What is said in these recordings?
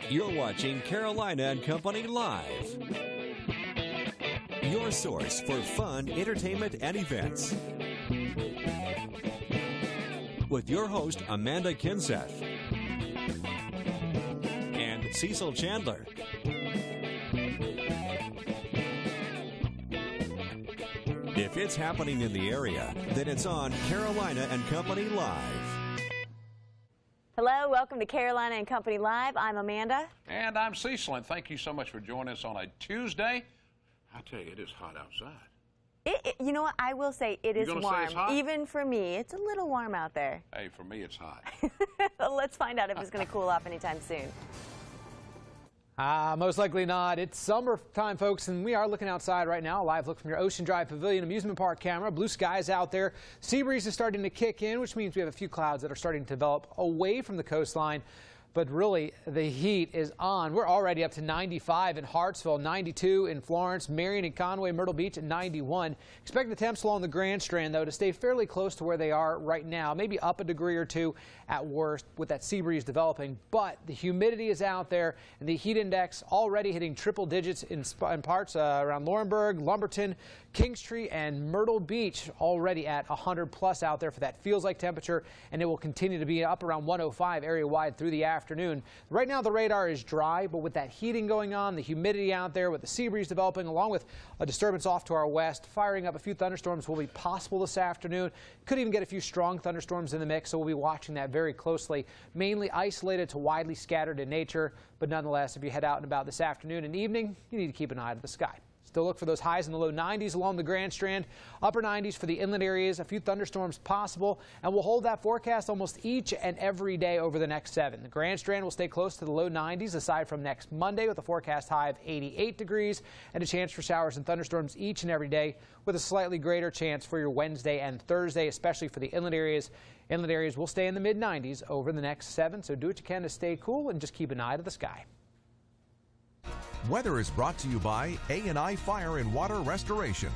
You're watching Carolina and Company Live, your source for fun, entertainment, and events. With your host, Amanda Kinseth and Cecil Chandler. If it's happening in the area, then it's on Carolina and Company Live. Hello, welcome to Carolina and Company Live. I'm Amanda. And I'm Cecil, and thank you so much for joining us on a Tuesday. I tell you, it is hot outside. You know what? I will say it is warm. Even for me, it's a little warm out there. Hey, for me, it's hot. Let's find out if it's going to cool off anytime soon. Most likely not. It's summertime, folks, and we are looking outside right now. A live look from your Ocean Drive Pavilion amusement park camera. Blue skies out there. Sea breeze is starting to kick in, which means we have a few clouds that are starting to develop away from the coastline. But really, the heat is on. We're already up to 95 in Hartsville, 92 in Florence, Marion and Conway, Myrtle Beach at 91. Expect the temps along the Grand Strand, though, to stay fairly close to where they are right now, maybe up a degree or two at worst with that sea breeze developing. But the humidity is out there, and the heat index already hitting triple digits in parts around Laurinburg, Lumberton, Kingstree, and Myrtle Beach, already at 100 plus out there for that feels-like temperature, and it will continue to be up around 105 area-wide through the afternoon. Right now the radar is dry, but with that heating going on, the humidity out there, with the sea breeze developing, along with a disturbance off to our west, firing up a few thunderstorms will be possible this afternoon. Could even get a few strong thunderstorms in the mix, so we'll be watching that very closely. Mainly isolated to widely scattered in nature, but nonetheless, if you head out and about this afternoon and evening, you need to keep an eye to the sky. Still look for those highs in the low 90s along the Grand Strand, upper 90s for the inland areas, a few thunderstorms possible, and we'll hold that forecast almost each and every day over the next 7. The Grand Strand will stay close to the low 90s aside from next Monday with a forecast high of 88 degrees and a chance for showers and thunderstorms each and every day with a slightly greater chance for your Wednesday and Thursday, especially for the inland areas. Inland areas will stay in the mid 90s over the next 7, so do what you can to stay cool and just keep an eye to the sky. Weather is brought to you by A&I Fire and Water Restoration.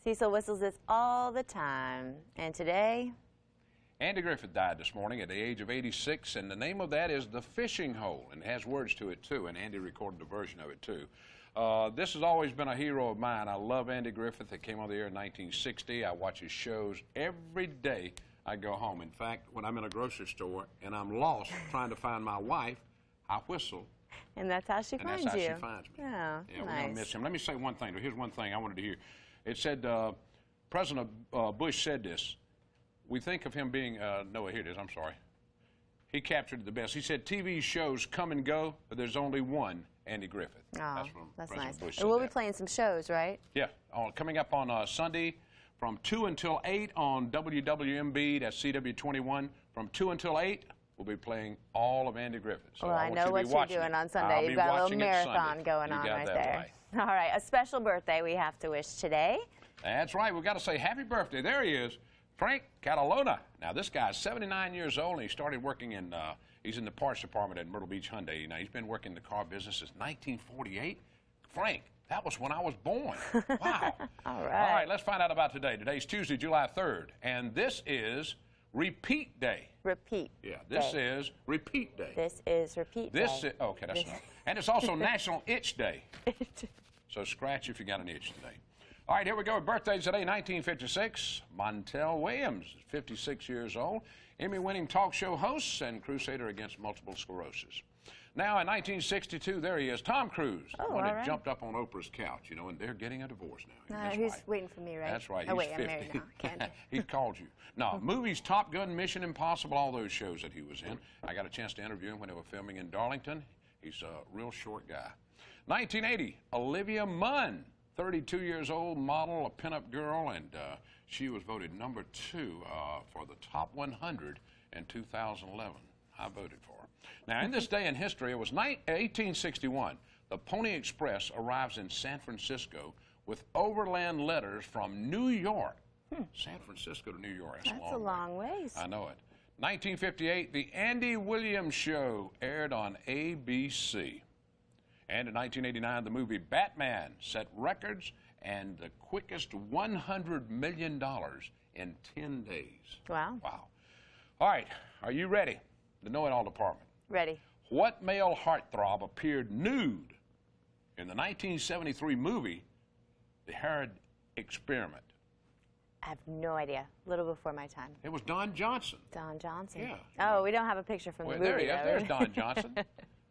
Cecil whistles this all the time. And today? Andy Griffith died this morning at the age of 86, and the name of that is The Fishing Hole, and it has words to it, too, and Andy recorded a version of it, too. This has always been a hero of mine. I love Andy Griffith. That came on the air in 1960. I watch his shows every day I go home. In fact, when I'm in a grocery store and I'm lost trying to find my wife, I whistle. And that's how she finds you. And that's how she finds me. Oh, yeah, nice. We're going to miss him. Let me say one thing. Here's one thing I wanted to hear. It said, President Bush said this. We think of him being, no, here it is, I'm sorry. He captured it the best. He said, TV shows come and go, but there's only one Andy Griffith. Oh, that's President nice. Bush And we'll said be playing some shows, right? Yeah, coming up on Sunday from 2 until 8 on WWMB, that's CW21. From 2 until 8, we'll be playing all of Andy Griffith. So well, I know what you're doing on Sunday. You've got a little marathon going on right there. Right. All right, a special birthday we have to wish today. That's right. We've got to say happy birthday. There he is, Frank Catalona. Now, this guy's 79 years old, and he started working in, he's in the parts department at Myrtle Beach Hyundai. Now, he's been working in the car business since 1948. Frank, that was when I was born. Wow. All right. All right, let's find out about today. Today's Tuesday, July 3rd, and this is Repeat Day. Repeat. Yeah, this is Repeat Day. This is Repeat Day. Okay, that's enough. And it's also National Itch Day. So scratch if you got an itch today. All right, here we go. Birthdays today, 1956. Montel Williams, 56 years old. Emmy-winning talk show host and crusader against multiple sclerosis. Now, in 1962, there he is, Tom Cruise, the one that jumped up on Oprah's couch, you know, and they're getting a divorce now. He's waiting for me, right? That's right. Oh, he's wait, 50. I'm married now. Can't. He called you. No, movies, Top Gun, Mission Impossible, all those shows that he was in. I got a chance to interview him when they were filming in Darlington. He's a real short guy. 1980, Olivia Munn, 32 years old, model, a pinup girl, and she was voted #2 for the top 100 in 2011. I voted for her. Now, in this day in history, it was 1861. The Pony Express arrives in San Francisco with overland letters from New York. San Francisco to New York. That's a long ways. I know it. 1958, The Andy Williams Show aired on ABC. And in 1989, the movie Batman set records and the quickest $100 million in 10 days. Wow. Wow. All right, are you ready? The know-it-all department. Ready. What male heartthrob appeared nude in the 1973 movie, The Herod Experiment? I have no idea. A little before my time. It was Don Johnson. Don Johnson? Yeah. Oh, we don't have a picture from the movie. There he is. There's Don Johnson.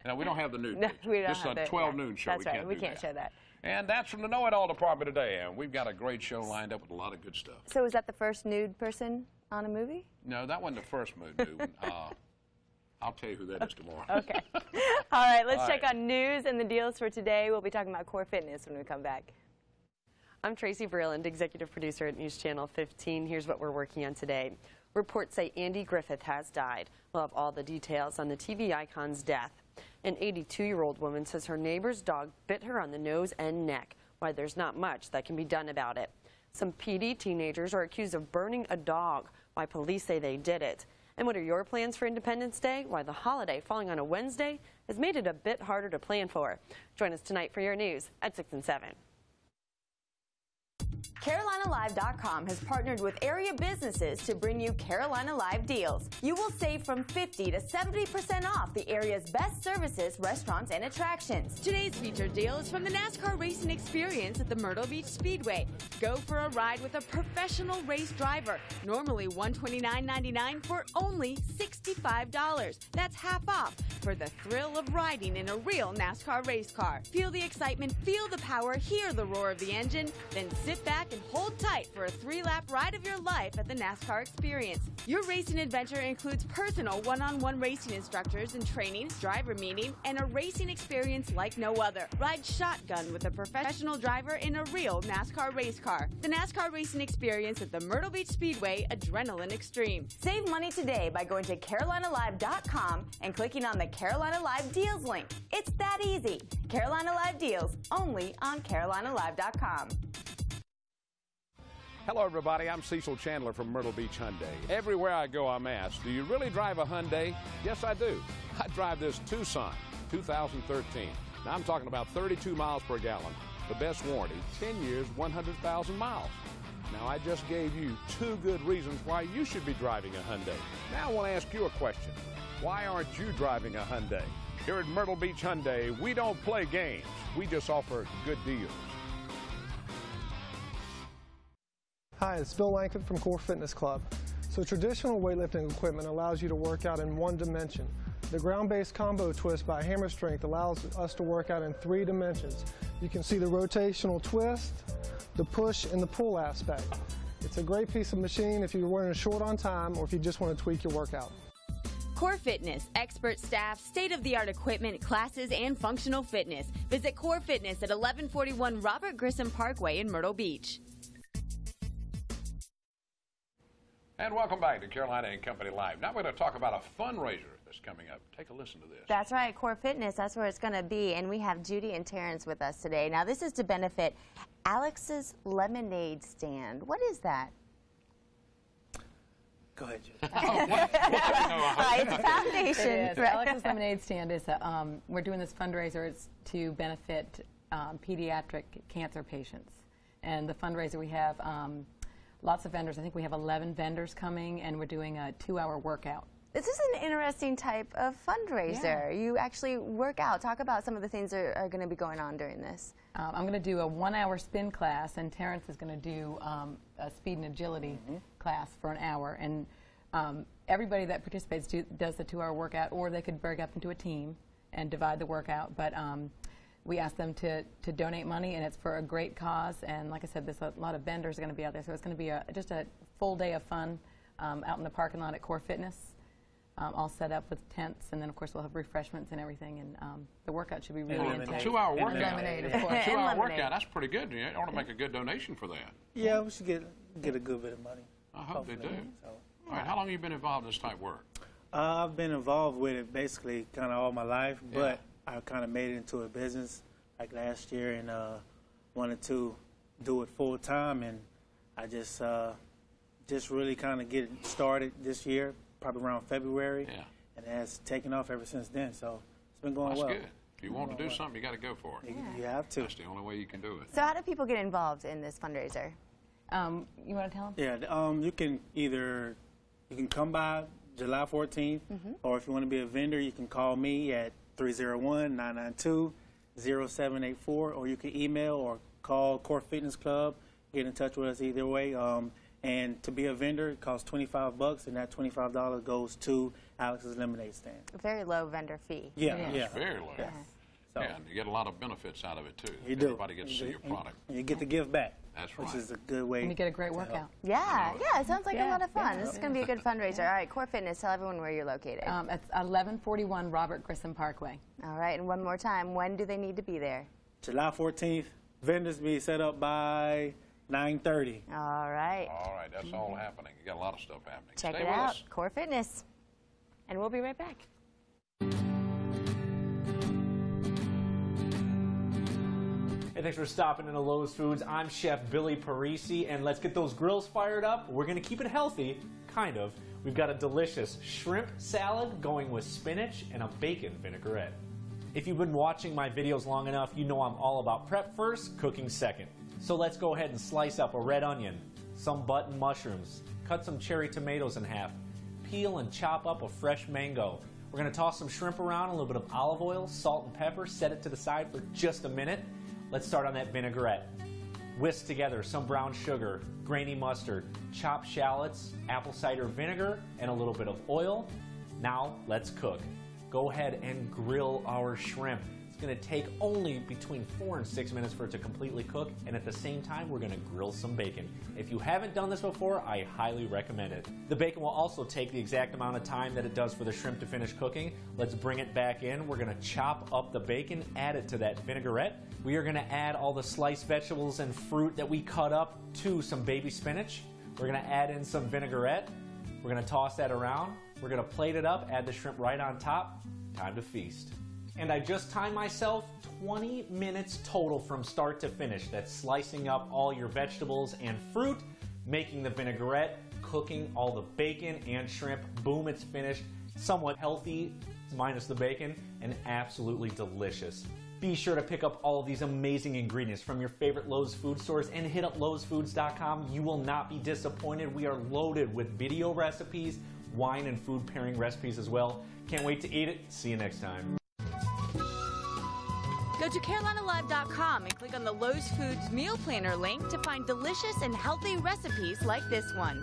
No, we don't have the nude No, picture. we don't This is have a 12 noon show. That's right. We can't show that. And that's from the Know-It-All department today. And we've got a great show lined up with a lot of good stuff. So was that the first nude person on a movie? No, that wasn't the first nude one. I'll tell you who that is tomorrow. Okay. All right, let's check on news and the deals for today. We'll be talking about Core Fitness when we come back. I'm Tracy Vreeland, executive producer at News Channel 15. Here's what we're working on today. Reports say Andy Griffith has died. We'll have all the details on the TV icon's death. An 82-year-old woman says her neighbor's dog bit her on the nose and neck. Why, there's not much that can be done about it. Some PD teenagers are accused of burning a dog. Why, police say they did it. And what are your plans for Independence Day? Why, the holiday falling on a Wednesday has made it a bit harder to plan for. Join us tonight for your news at 6 and 7. CarolinaLive.com has partnered with area businesses to bring you Carolina Live deals. You will save from 50 to 70% off the area's best services, restaurants, and attractions. Today's featured deal is from the NASCAR racing experience at the Myrtle Beach Speedway. Go for a ride with a professional race driver. Normally $129.99 for only $65. That's half off for the thrill of riding in a real NASCAR race car. Feel the excitement, feel the power, hear the roar of the engine, then sit back and hold tight for a 3-lap ride of your life at the NASCAR experience. Your racing adventure includes personal one-on-one racing instructors and training, driver meeting, and a racing experience like no other. Ride shotgun with a professional driver in a real NASCAR race car. The NASCAR racing experience at the Myrtle Beach Speedway Adrenaline Extreme. Save money today by going to CarolinaLive.com and clicking on the Carolina Live Deals link. It's that easy. Carolina Live Deals, only on CarolinaLive.com. Hello, everybody. I'm Cecil Chandler from Myrtle Beach Hyundai. Everywhere I go, I'm asked, do you really drive a Hyundai? Yes, I do. I drive this Tucson 2013. Now, I'm talking about 32 miles per gallon, the best warranty, 10 years, 100,000 miles. Now, I just gave you 2 good reasons why you should be driving a Hyundai. Now, I want to ask you a question. Why aren't you driving a Hyundai? Here at Myrtle Beach Hyundai, we don't play games. We just offer good deals. Hi, it's Bill Langford from Core Fitness Club. So traditional weightlifting equipment allows you to work out in 1 dimension. The ground-based combo twist by Hammer Strength allows us to work out in 3 dimensions. You can see the rotational twist, the push, and the pull aspect. It's a great piece of machine if you're running short on time or if you just want to tweak your workout. Core Fitness, expert staff, state-of-the-art equipment, classes, and functional fitness. Visit Core Fitness at 1141 Robert Grissom Parkway in Myrtle Beach. And welcome back to Carolina and Company Live. Now we're going to talk about a fundraiser that's coming up. Take a listen to this. That's right, Core Fitness, that's where it's going to be. And we have Judy and Terrence with us today. Now, this is to benefit Alex's Lemonade Stand. What is that? Go ahead, Judy. It's a foundation. It is. Alex's Lemonade Stand is we're doing this fundraiser. It's to benefit pediatric cancer patients. And the fundraiser, we have lots of vendors. I think we have 11 vendors coming, and we're doing a 2-hour workout. This is an interesting type of fundraiser. Yeah. You actually work out. Talk about some of the things that are going to be going on during this. I'm going to do a 1-hour spin class, and Terrence is going to do a speed and agility class for an hour. And everybody that participates does the 2-hour workout, or they could break up into a team and divide the workout. But we ask them to donate money, and it's for a great cause. And like I said, there's a lot of vendors going to be out there, so it's going to be just a full day of fun out in the parking lot at Core Fitness, all set up with tents, and then of course we'll have refreshments and everything. And the workout should be really intense. A 2-hour workout. Lemonade, of course. 2-hour workout. That's pretty good. You ought to make a good donation for that. Yeah, we should get a good bit of money. I hope they do. So. All right. How long have you been involved in this type of work? I've been involved with it basically kind of all my life, but I kind of made it into a business like last year, and wanted to do it full time, and I just really kind of get started this year, probably around February, and it has taken off ever since then. So it's been going well. That's good. If you want to do something, you got to go for it. You have to. That's the only way you can do it. So how do people get involved in this fundraiser? You want to tell them? Yeah, you can come by July 14th. Or if you want to be a vendor, you can call me at 301-992-0784, or you can email or call Core Fitness Club. Get in touch with us either way. And to be a vendor, it costs $25, and that $25 goes to Alex's Lemonade Stand. A very low vendor fee. Yeah. It's very low. Yeah. So, Yeah, and you get a lot of benefits out of it, too. You do. Everybody gets to see your product. And you get to give back. That's right. Which is a good way. And you get a great workout. Yeah, it sounds like a lot of fun. This is going to be a good fundraiser. All right, Core Fitness, tell everyone where you're located. It's 1141 Robert Grissom Parkway. All right, and one more time, when do they need to be there? July 14th, vendors be set up by 9:30. All right. All right, that's all happening. You got a lot of stuff happening. Check Stay it with out, us. Core Fitness. And we'll be right back. Hey, thanks for stopping into Lowe's Foods. I'm Chef Billy Parisi, and let's get those grills fired up. We're going to keep it healthy, kind of. We've got a delicious shrimp salad going with spinach and a bacon vinaigrette. If you've been watching my videos long enough, you know I'm all about prep first, cooking second. So let's go ahead and slice up a red onion, some button mushrooms, cut some cherry tomatoes in half, peel and chop up a fresh mango. We're going to toss some shrimp around, a little bit of olive oil, salt and pepper, set it to the side for just a minute. Let's start on that vinaigrette. Whisk together some brown sugar, grainy mustard, chopped shallots, apple cider vinegar, and a little bit of oil. Now let's cook. Go ahead and grill our shrimp. It's going to take only between 4 and 6 minutes for it to completely cook, and at the same time we're going to grill some bacon. If you haven't done this before, I highly recommend it. The bacon will also take the exact amount of time that it does for the shrimp to finish cooking. Let's bring it back in. We're going to chop up the bacon, add it to that vinaigrette. We are going to add all the sliced vegetables and fruit that we cut up to some baby spinach. We're going to add in some vinaigrette. We're going to toss that around. We're going to plate it up, add the shrimp right on top. Time to feast. And I just timed myself 20 minutes total from start to finish. That's slicing up all your vegetables and fruit, making the vinaigrette, cooking all the bacon and shrimp. Boom, it's finished. Somewhat healthy, minus the bacon, and absolutely delicious. Be sure to pick up all of these amazing ingredients from your favorite Lowe's food stores and hit up lowesfoods.com. You will not be disappointed. We are loaded with video recipes, wine and food pairing recipes as well. Can't wait to eat it. See you next time. Go to CarolinaLive.com and click on the Lowe's Foods Meal Planner link to find delicious and healthy recipes like this one.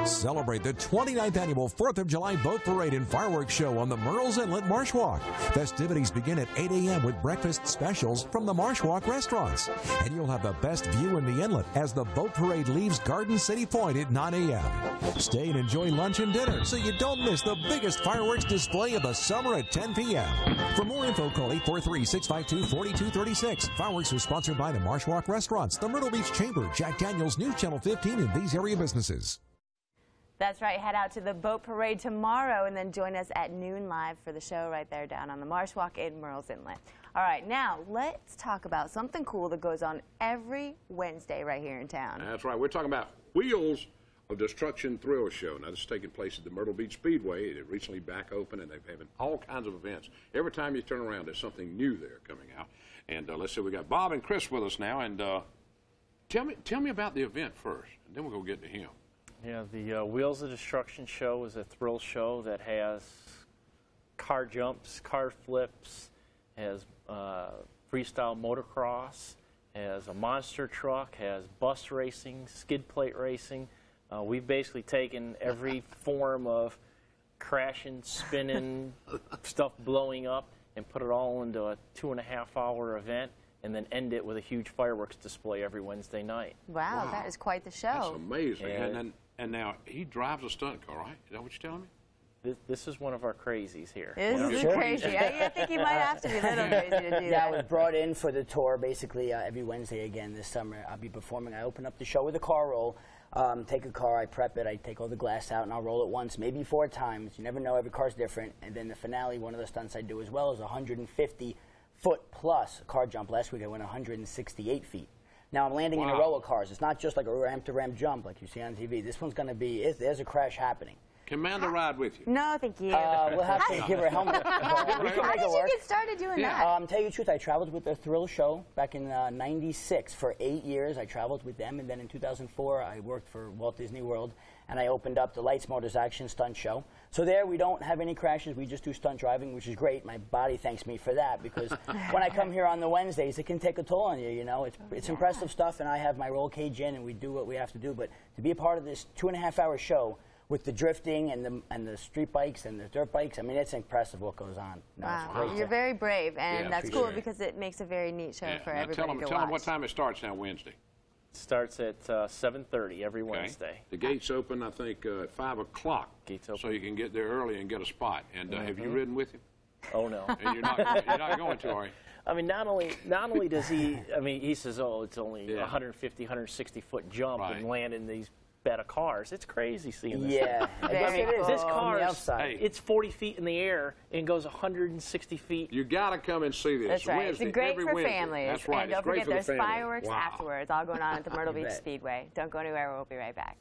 Celebrate the 29th annual 4th of July Boat Parade and Fireworks Show on the Murrells Inlet Marsh Walk. Festivities begin at 8 a.m. with breakfast specials from the Marsh Walk restaurants. And you'll have the best view in the inlet as the boat parade leaves Garden City Point at 9 a.m. Stay and enjoy lunch and dinner so you don't miss the biggest fireworks display of the summer at 10 p.m. For more info, call 843-652-4236. Fireworks was sponsored by the Marsh Walk restaurants, the Myrtle Beach Chamber, Jack Daniels News Channel 15, and these area businesses. That's right. Head out to the boat parade tomorrow and then join us at noon live for the show right there down on the Marsh Walk in Murrells Inlet. All right, now let's talk about something cool that goes on every Wednesday right here in town. That's right. We're talking about Wheels of Destruction Thrill Show. Now, this is taking place at the Myrtle Beach Speedway. It recently back open, and they've having all kinds of events. Every time you turn around, there's something new there coming out. And let's see, we got Bob and Chris with us now. And tell me about the event first, and then we'll go get to him. Yeah, the Wheels of Destruction show is a thrill show that has car jumps, car flips, has freestyle motocross, has a monster truck, has bus racing, skid plate racing. We've basically taken every form of crashing, spinning, stuff blowing up, and put it all into a 2.5-hour event, and then end it with a huge fireworks display every Wednesday night. Wow, that is quite the show. That's amazing. And now he drives a stunt car, right? Is that what you're telling me? This is one of our crazies here. This is crazy. I think he might have to be a little crazy to do that. Yeah, I was brought in for the tour basically every Wednesday again this summer. I'll be performing. I open up the show with a car roll. Take a car, I prep it, I take all the glass out, and I'll roll it once, maybe 4 times. You never know, every car's different. And then the finale, one of the stunts I do as well is a 150-foot plus car jump. Last week I went 168 feet. Now I'm landing in a row of cars. It's not just like a ramp-to-ramp jump like you see on TV. This one's going to be, there's a crash happening. Can Amanda ride with you? No, thank you. We'll have to give her a helmet. How did you get started doing that? Tell you the truth, I traveled with the Thrill Show back in '96 for 8 years. I traveled with them, and then in 2004, I worked for Walt Disney World, and I opened up the Lights Motors Action Stunt Show. So there, we don't have any crashes. We just do stunt driving, which is great. My body thanks me for that, because when I come here on the Wednesdays, it can take a toll on you. You know, it's impressive stuff, and I have my roll cage in, and we do what we have to do. But to be a part of this 2.5-hour show with the drifting and the street bikes and the dirt bikes, I mean, it's impressive what goes on. No, wow, you're very brave, and that's cool because it makes a very neat show for everybody to watch. Tell them what time it starts now Wednesday. It starts at 7:30 every Wednesday. The gates open, I think, at 5 o'clock. Gates open. So you can get there early and get a spot. And have you ridden with him? Oh, no. And you're not going to, are you? I mean, not only does he, I mean, he says, oh, it's only 150, 160-foot jump and land in these bed of cars. It's crazy seeing this. Yeah, I guess it is. This car, it's 40 feet in the air and goes 160 feet. You got to come and see this. That's right. Wednesday, it's great for families. That's right. And don't forget, there's fireworks afterwards, all going on at the Myrtle Beach bet. Speedway. Don't go anywhere. We'll be right back.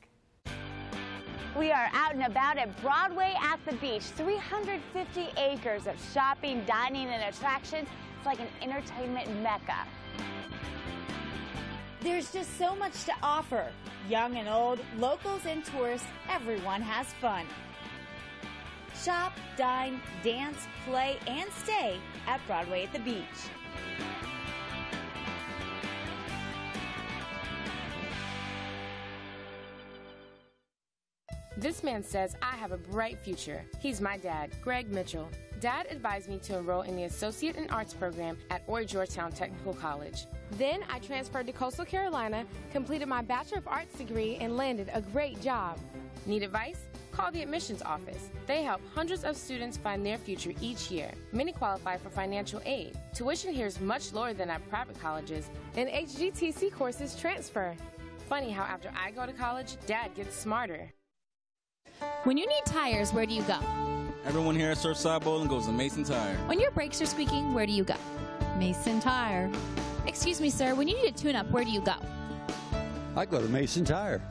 We are out and about at Broadway at the beach. 350 acres of shopping, dining, and attractions. It's like an entertainment mecca. There's just so much to offer. Young and old, locals and tourists, everyone has fun. Shop, dine, dance, play, and stay at Broadway at the beach. This man says I have a bright future. He's my dad, Greg Mitchell. Dad advised me to enroll in the Associate in Arts program at Horry Georgetown Technical College. Then I transferred to Coastal Carolina, completed my Bachelor of Arts degree, and landed a great job. Need advice? Call the admissions office. They help hundreds of students find their future each year. Many qualify for financial aid. Tuition here is much lower than at private colleges, and HGTC courses transfer. Funny how after I go to college, Dad gets smarter. When you need tires, where do you go? Everyone here at Surfside Bowling goes to Mason Tire. When your brakes are squeaking, where do you go? Mason Tire. Excuse me, sir, when you need a tune-up, where do you go? I go to Mason Tire.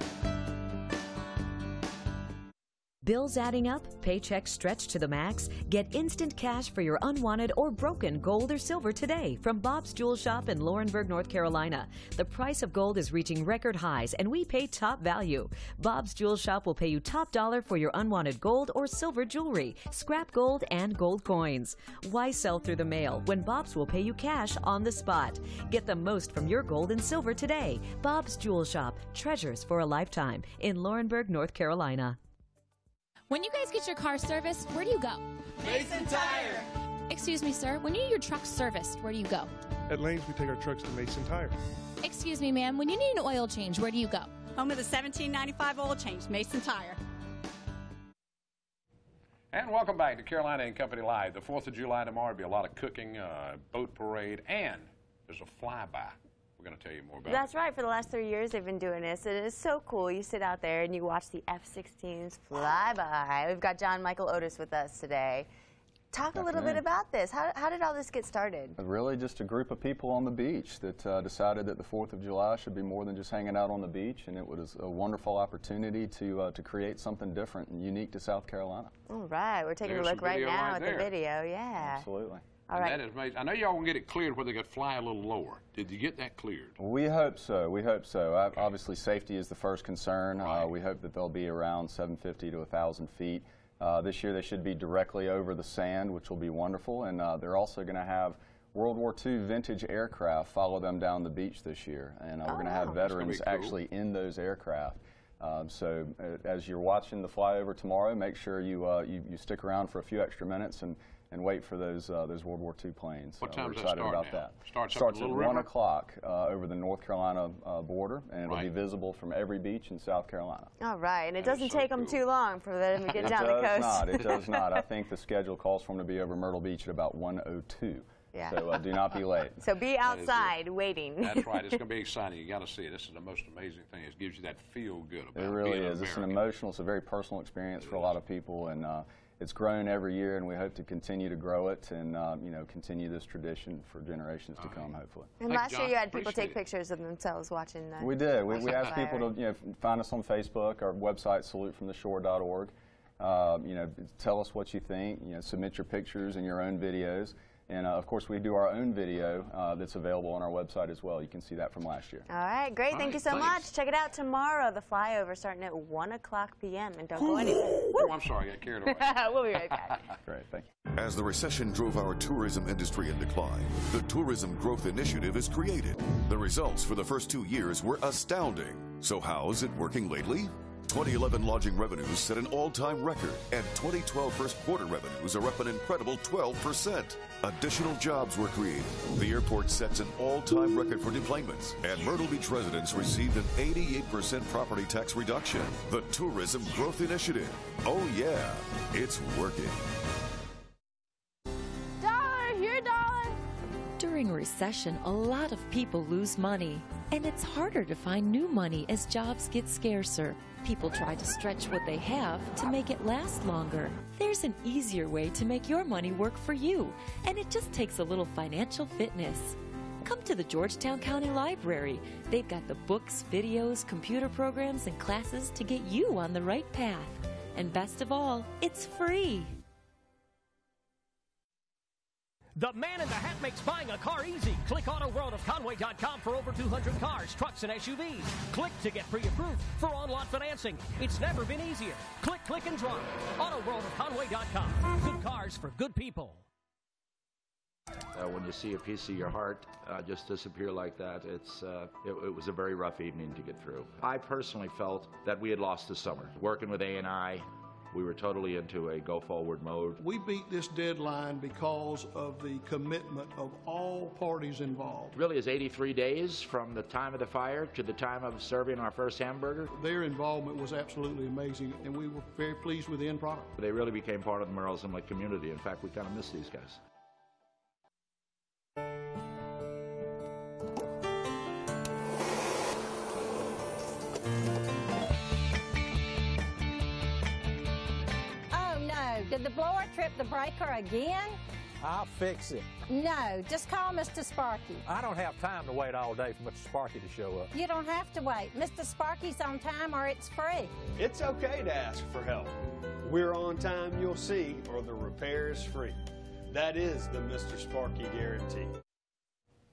Bills adding up? Paychecks stretched to the max? Get instant cash for your unwanted or broken gold or silver today from Bob's Jewel Shop in Laurinburg, North Carolina. The price of gold is reaching record highs, and we pay top value. Bob's Jewel Shop will pay you top dollar for your unwanted gold or silver jewelry, scrap gold, and gold coins. Why sell through the mail when Bob's will pay you cash on the spot? Get the most from your gold and silver today. Bob's Jewel Shop, treasures for a lifetime in Laurinburg, North Carolina. When you guys get your car serviced, where do you go? Mason Tire. Excuse me, sir, when you need your truck serviced, where do you go? At Lanes, we take our trucks to Mason Tire. Excuse me, ma'am, when you need an oil change, where do you go? Home of the $17.95 oil change, Mason Tire. And welcome back to Carolina and Company Live. The 4th of July tomorrow will be a lot of cooking, boat parade, and there's a flyby. We're going to tell you more about That's right. For the last 3 years, they've been doing this. It is so cool. You sit out there and you watch the F-16s fly by. We've got John Michael Otis with us today. Talk a little bit about this. How did all this get started? Really just a group of people on the beach that decided that the 4th of July should be more than just hanging out on the beach, and it was a wonderful opportunity to create something different and unique to South Carolina. All right. We're taking a look right now at the video. Yeah. Absolutely. All right. That is amazing. I know y'all will get it cleared where they could fly a little lower. Did you get that cleared? We hope so. We hope so. Obviously, safety is the first concern. We hope that they'll be around 750 to 1,000 feet. This year, they should be directly over the sand, which will be wonderful. And they're also going to have World War II vintage aircraft follow them down the beach this year. And we're going to have veterans actually in those aircraft. So as you're watching the flyover tomorrow, make sure you stick around for a few extra minutes and wait for those World War II planes. What time we're does excited that start about now? that. Starts at 1 o'clock over the North Carolina border, and it'll be visible from every beach in South Carolina. All right, and it doesn't take them too long for them to get down the coast. It does not. I think the schedule calls for them to be over Myrtle Beach at about 1:02. Yeah. So do not be late. So be outside waiting. That's right. It's going to be exciting. You got to see it. This is the most amazing thing. It gives you that feel good about it. It really is. It's an emotional, it's a very personal experience for a lot of people, and it's grown every year, and we hope to continue to grow it and continue this tradition for generations to come, hopefully. And last year you had people take pictures of themselves watching the We did. We asked people to find us on Facebook, our website, salutefromtheshore.org. You know, tell us what you think. You know, submit your pictures and your own videos. And, of course, we do our own video that's available on our website as well. You can see that from last year. All right, great. Thank you so much. Check it out tomorrow, the flyover starting at 1 o'clock p.m. And don't go anywhere. Oh, I'm sorry, I got carried away. We'll be right back. Great, thank you. As the recession drove our tourism industry in decline, the Tourism Growth Initiative is created. The results for the first 2 years were astounding. So how is it working lately? 2011 lodging revenues set an all-time record, and 2012 first quarter revenues are up an incredible 12%. Additional jobs were created. The airport sets an all-time record for deplanements, and Myrtle Beach residents received an 88% property tax reduction. The Tourism Growth Initiative. Oh yeah, it's working. During a recession, a lot of people lose money, and it's harder to find new money as jobs get scarcer. People try to stretch what they have to make it last longer. There's an easier way to make your money work for you, and it just takes a little financial fitness. Come to the Georgetown County Library. They've got the books, videos, computer programs, and classes to get you on the right path. And best of all, it's free. The Man in the Hat makes buying a car easy. Click AutoWorldofConway.com for over 200 cars, trucks, and SUVs. Click to get pre-approved for on-lot financing. It's never been easier. Click, click, and drive. AutoWorldofConway.com. Good cars for good people. When you see a piece of your heart just disappear like that, it was a very rough evening to get through. I personally felt that we had lost the summer. Working with A&I, we were totally into a go-forward mode. We beat this deadline because of the commitment of all parties involved. It really is 83 days from the time of the fire to the time of serving our first hamburger. Their involvement was absolutely amazing, and we were very pleased with the end product. They really became part of the Murrells Inlet community. In fact, we kind of miss these guys. Did the blower trip the breaker again? I'll fix it. No, just call Mr. Sparky. I don't have time to wait all day for Mr. Sparky to show up. You don't have to wait. Mr. Sparky's on time or it's free. It's okay to ask for help. We're on time, you'll see, or the repair is free. That is the Mr. Sparky guarantee.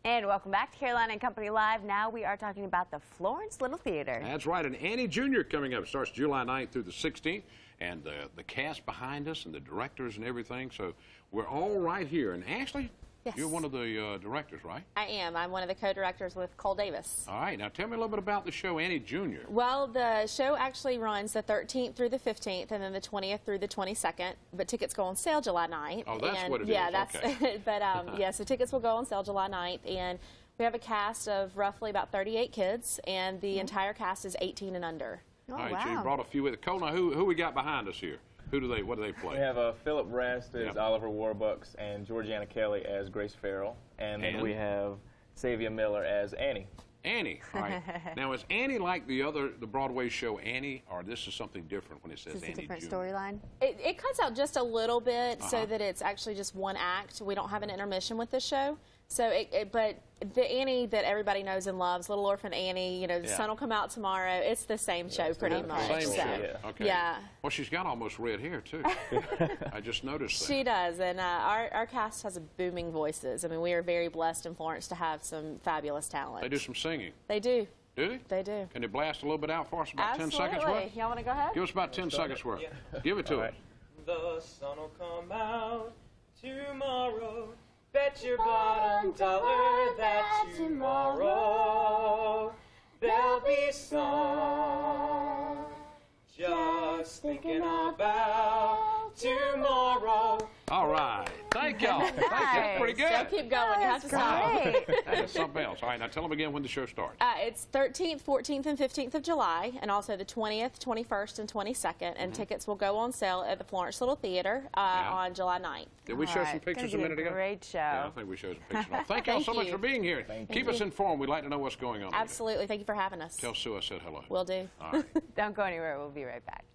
And welcome back to Carolina and Company Live. Now we are talking about the Florence Little Theater. That's right, and Annie Jr. coming up. It starts July 9th through the 16th. And the cast behind us and the directors and everything. So we're all right here. And Ashley, yes. You're one of the directors, right? I am. I'm one of the co-directors with Cole Davis. All right. Now tell me a little bit about the show, Annie Jr. Well, the show actually runs the 13th through the 15th and then the 20th through the 22nd. But tickets go on sale July 9th. Oh, that's and what it yeah, is. That's okay. But yeah, so tickets will go on sale July 9th. And we have a cast of roughly about 38 kids. And the entire cast is 18 and under. Oh, all right, wow. so you brought a few with it. Cole, now who we got behind us here? What do they play? We have Philip Rest as Oliver Warbucks and Georgiana Kelly as Grace Farrell. And then we have Savia Miller as Annie. Annie. All right. Now, is Annie like the Broadway show Annie, or this is something different when it says Annie? Is it a different storyline? It cuts out just a little bit so that it's actually just one act. We don't have an intermission with this show. So, but the Annie that everybody knows and loves, Little Orphan Annie, you know, the sun will come out tomorrow. It's the same show pretty much. Same show. Okay. Yeah. Well, she's got almost red hair, too. I just noticed that. She does, and our cast has booming voices. I mean, we are very blessed in Florence to have some fabulous talent. They do some singing. They do. Do they? They do. Can they blast a little bit out for us, about Absolutely. 10 seconds worth? Y'all want to go ahead? Give us about 10 seconds worth. Give it to us. The sun will come out tomorrow. Bet your bottom dollar that tomorrow there'll be sun. Just thinking about tomorrow. All right. Thank y'all. Thank you. That's pretty good. So keep going. You have to stop. That is something else. All right. Now tell them again when the show starts. It's 13th, 14th, and 15th of July, and also the 20th, 21st, and 22nd. And tickets will go on sale at the Florence Little Theater on July 9th. Did we show some pictures a minute ago? Great show. Yeah, I think we showed some pictures. Thank y'all so much for being here. Keep us informed. We'd like to know what's going on. Absolutely. Thank you for having us. Tell Sue I said hello. Will do. All right. Don't go anywhere. We'll be right back.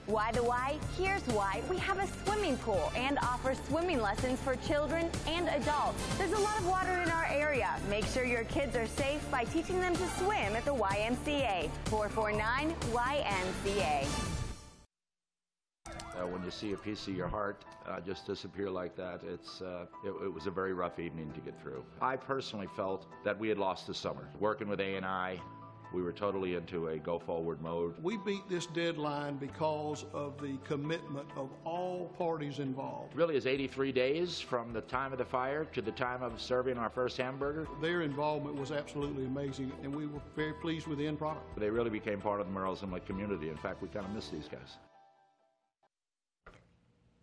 Why the why? Here's why. We have a swimming pool and offer swimming lessons for children and adults. There's a lot of water in our area. Make sure your kids are safe by teaching them to swim at the YMCA. 449 YMCA. When you see a piece of your heart just disappear like that, it was a very rough evening to get through. I personally felt that we had lost the summer. Working with A&I, we were totally into a go-forward mode. We beat this deadline because of the commitment of all parties involved. Really, it's 83 days from the time of the fire to the time of serving our first hamburger. Their involvement was absolutely amazing, and we were very pleased with the end product. They really became part of the Merle's Inlet community. In fact, we kind of miss these guys.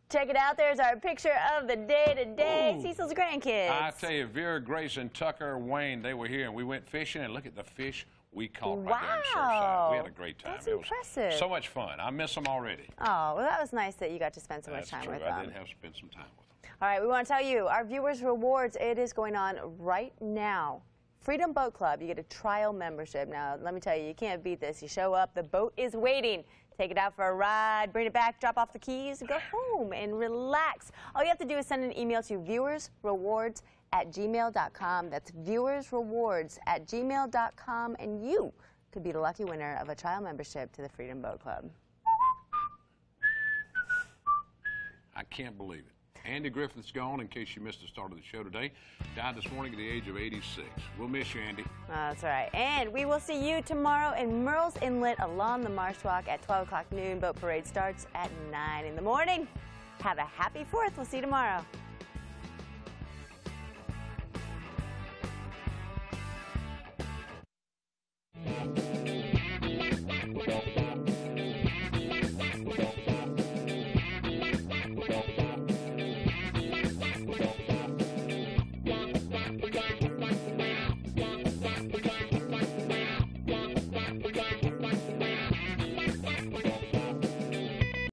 Check it out. There's our picture of the day today. Cecil's grandkids. I tell you, Vera, Grace, and Tucker, Wayne, they were here, and we went fishing, and look at the fish we caught right there in Surfside. We had a great time. That's impressive. So much fun. I miss them already. Oh, well, that was nice that you got to spend so much time with them. I did have to spend some time with them. All right, we want to tell you, our Viewers Rewards, it is going on right now. Freedom Boat Club, you get a trial membership. Now, let me tell you, you can't beat this. You show up, the boat is waiting. Take it out for a ride, bring it back, drop off the keys, and go home and relax. All you have to do is send an email to viewersrewards@gmail.com. That's viewersrewards@gmail.com, and you could be the lucky winner of a trial membership to the Freedom Boat Club. I can't believe it. Andy Griffith's gone, in case you missed the start of the show today. Died this morning at the age of 86. We'll miss you, Andy. That's right. And we will see you tomorrow in Merle's Inlet along the Marsh Walk at 12 o'clock noon. Boat parade starts at 9 in the morning. Have a happy 4th. We'll see you tomorrow.